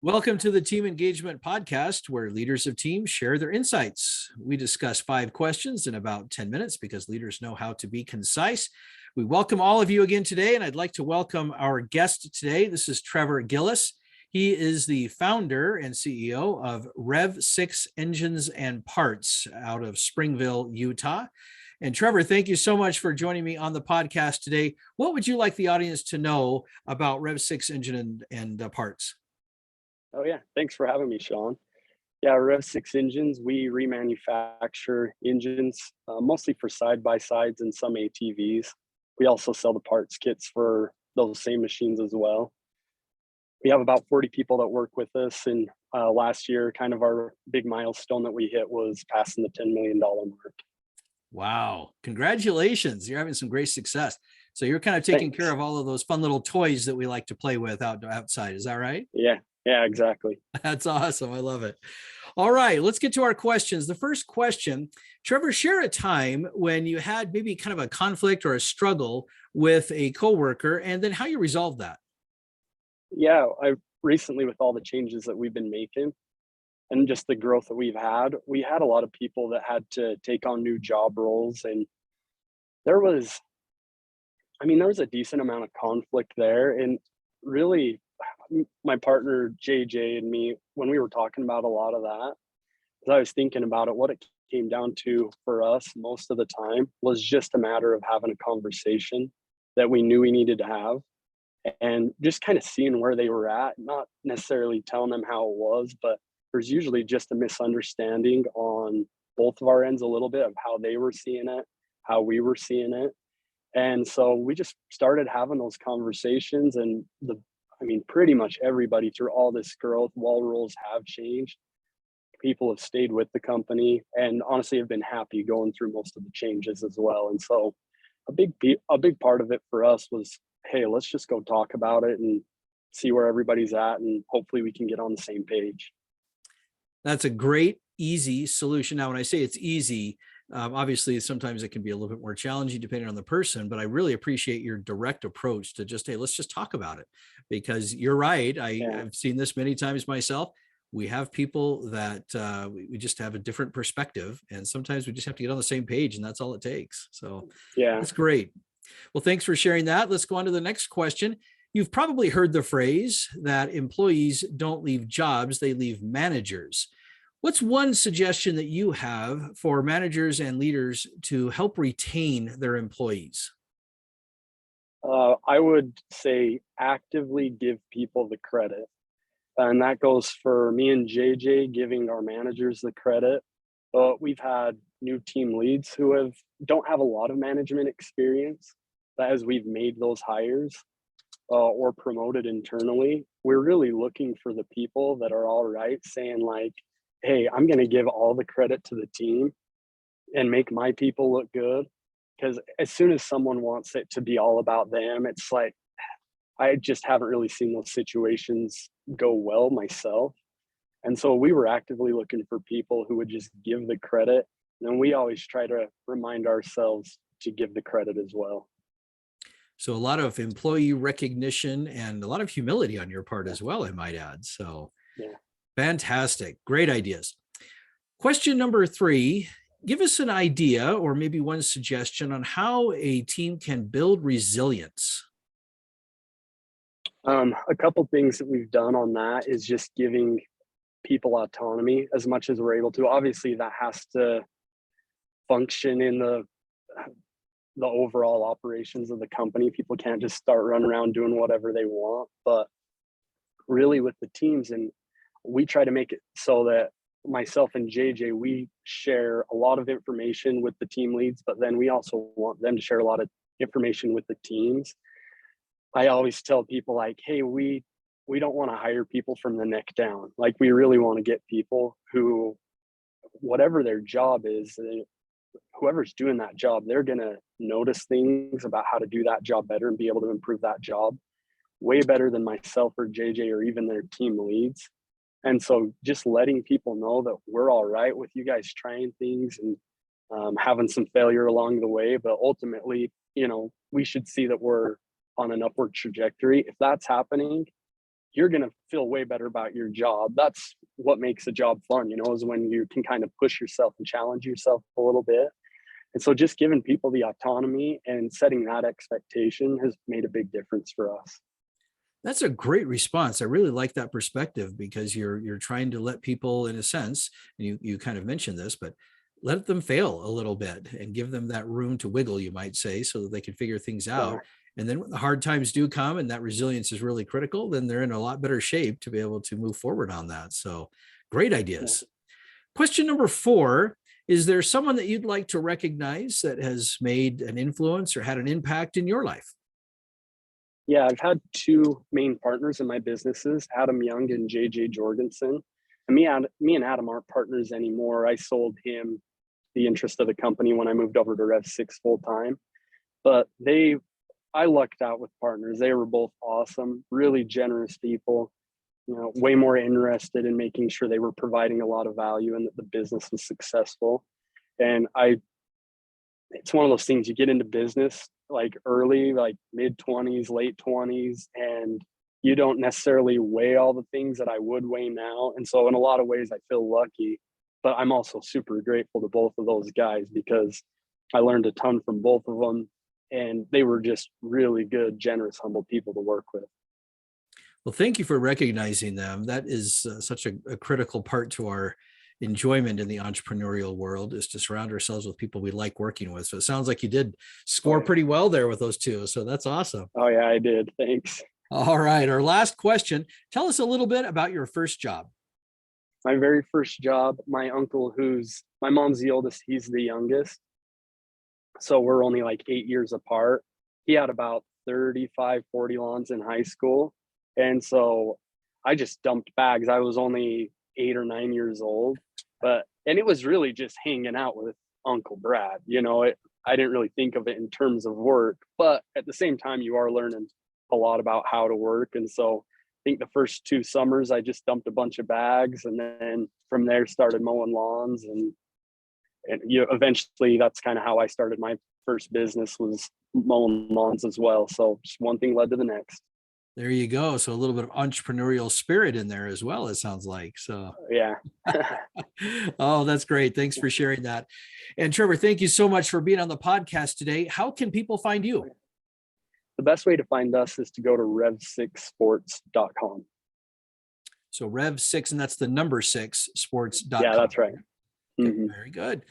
Welcome to the Team Engagement Podcast, where leaders of teams share their insights. We discuss 5 questions in about 10 minutes because leaders know how to be concise. We welcome all of you again today, and I'd like to welcome our guest today. This is Trevor Gillies. He is the founder and CEO of Rev6 Engines and Parts out of Springville, Utah. And Trevor, thank you so much for joining me on the podcast today. What would you like the audience to know about Rev6 Engine and Parts? Oh yeah, thanks for having me, Sean. Yeah, Rev6 Engines, we remanufacture engines mostly for side-by-sides and some ATVs. We also sell the parts kits for those same machines as well. We have about 40 people that work with us, and last year, kind of our big milestone that we hit was passing the $10 million mark. Wow. Congratulations. You're having some great success. So you're kind of taking Thanks. care of all of those fun little toys that we like to play with outside. Is that right? Yeah, exactly. That's awesome. I love it. All right, let's get to our questions. The first question, Trevor, share a time when you had maybe kind of a conflict or a struggle with a coworker and then how you resolved that. Yeah, I recently, with all the changes that we've been making and just the growth that we had a lot of people that had to take on new job roles, and there was there was a decent amount of conflict there. And really, my partner JJ and me, when we were talking about a lot of that, as I was thinking about it, what it came down to for us most of the time was just a matter of having a conversation that we knew we needed to have, and just kind of seeing where they were at, not necessarily telling them how it was, but there's usually just a misunderstanding on both of our ends a little bit of how they were seeing it, how we were seeing it. And so we just started having those conversations, and pretty much everybody through all this growth, while roles have changed, people have stayed with the company and honestly have been happy going through most of the changes as well. And so a big part of it for us was, hey, let's just go talk about it and see where everybody's at, and hopefully we can get on the same page. That's a great, easy solution. Now, when I say it's easy, obviously, sometimes it can be a little bit more challenging depending on the person, but I really appreciate your direct approach to just, hey, let's just talk about it. Because you're right. I've seen this many times myself. We have people that we just have a different perspective, and sometimes we just have to get on the same page, and that's all it takes. So Yeah. that's great. Well, thanks for sharing that. Let's go on to the next question. You've probably heard the phrase that employees don't leave jobs, they leave managers. What's one suggestion that you have for managers and leaders to help retain their employees? I would say actively give people the credit. And that goes for me and JJ giving our managers the credit. But we've had new team leads who don't have a lot of management experience. But as we've made those hires or promoted internally, we're really looking for the people that are all right, saying like, hey, I'm going to give all the credit to the team and make my people look good. Because as soon as someone wants it to be all about them, it's like, I just haven't really seen those situations go well myself. And so we were actively looking for people who would just give the credit. And we always try to remind ourselves to give the credit as well. So a lot of employee recognition and a lot of humility on your part as well, I might add. So yeah. Fantastic. Great ideas. Question number 3, give us an idea or maybe one suggestion on how a team can build resilience. A couple things that we've done on that is just giving people autonomy as much as we're able to. Obviously, that has to function in the overall operations of the company. People can't just start running around doing whatever they want. But really with the teams, and we try to make it so that myself and JJ, we share a lot of information with the team leads, but then we also want them to share a lot of information with the teams. I always tell people like, hey, we don't want to hire people from the neck down. Like, we really want to get people who, whatever their job is, whoever's doing that job, they're going to notice things about how to do that job better and be able to improve that job way better than myself or JJ or even their team leads. And so just letting people know that we're all right with you guys trying things and having some failure along the way, but ultimately, we should see that we're on an upward trajectory. If that's happening, you're going to feel way better about your job. That's what makes a job fun, is when you can kind of push yourself and challenge yourself a little bit. And so just giving people the autonomy and setting that expectation has made a big difference for us. That's a great response. I really like that perspective, because you're trying to let people, in a sense, and you kind of mentioned this, but let them fail a little bit and give them that room to wiggle, you might say, so that they can figure things out. And then when the hard times do come and that resilience is really critical, then they're in a lot better shape to be able to move forward on that. So great ideas. Yeah. Question number 4, is there someone that you'd like to recognize that has made an influence or had an impact in your life? Yeah, I've had 2 main partners in my businesses, Adam Young and JJ Jorgensen. And me and Adam aren't partners anymore. I sold him the interest of the company when I moved over to Rev 6 full time. But I lucked out with partners. They were both awesome, really generous people, way more interested in making sure they were providing a lot of value and that the business was successful. And it's one of those things, you get into business like early, like mid-20s, late 20s, and you don't necessarily weigh all the things that I would weigh now. And so in a lot of ways, I feel lucky, but I'm also super grateful to both of those guys, because I learned a ton from both of them. And they were just really good, generous, humble people to work with. Well, thank you for recognizing them. That is such a critical part to our enjoyment in the entrepreneurial world, is to surround ourselves with people we like working with. So it sounds like you did score pretty well there with those 2. So that's awesome. Oh yeah, I did. Thanks. All right. Our last question. Tell us a little bit about your first job. My very first job, my uncle, my mom's the oldest, he's the youngest. So we're only like 8 years apart. He had about 35, 40 lawns in high school. And so I just dumped bags. I was only 8 or 9 years old, and it was really just hanging out with Uncle Brad. I didn't really think of it in terms of work, but at the same time, you are learning a lot about how to work. And so I think the first 2 summers, I just dumped a bunch of bags, and then from there started mowing lawns. And eventually that's kind of how I started my first business, was mowing lawns as well. So just one thing led to the next. There you go. So a little bit of entrepreneurial spirit in there as well, it sounds like. So yeah. Oh, that's great. Thanks for sharing that. And Trevor, thank you so much for being on the podcast today. How can people find you? The best way to find us is to go to rev6sports.com. So Rev6, and that's the number 6 sports.com. Yeah, that's right. Mm-hmm. Very good.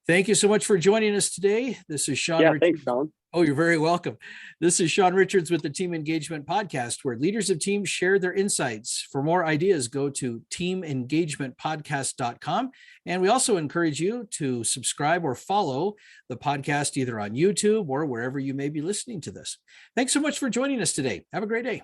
Thank you so much for joining us today. This is Sean. Yeah, thanks, Sean. Oh, you're very welcome. This is Sean Richards with the Team Engagement Podcast, where leaders of teams share their insights. For more ideas, go to teamengagementpodcast.com. And we also encourage you to subscribe or follow the podcast either on YouTube or wherever you may be listening to this. Thanks so much for joining us today. Have a great day.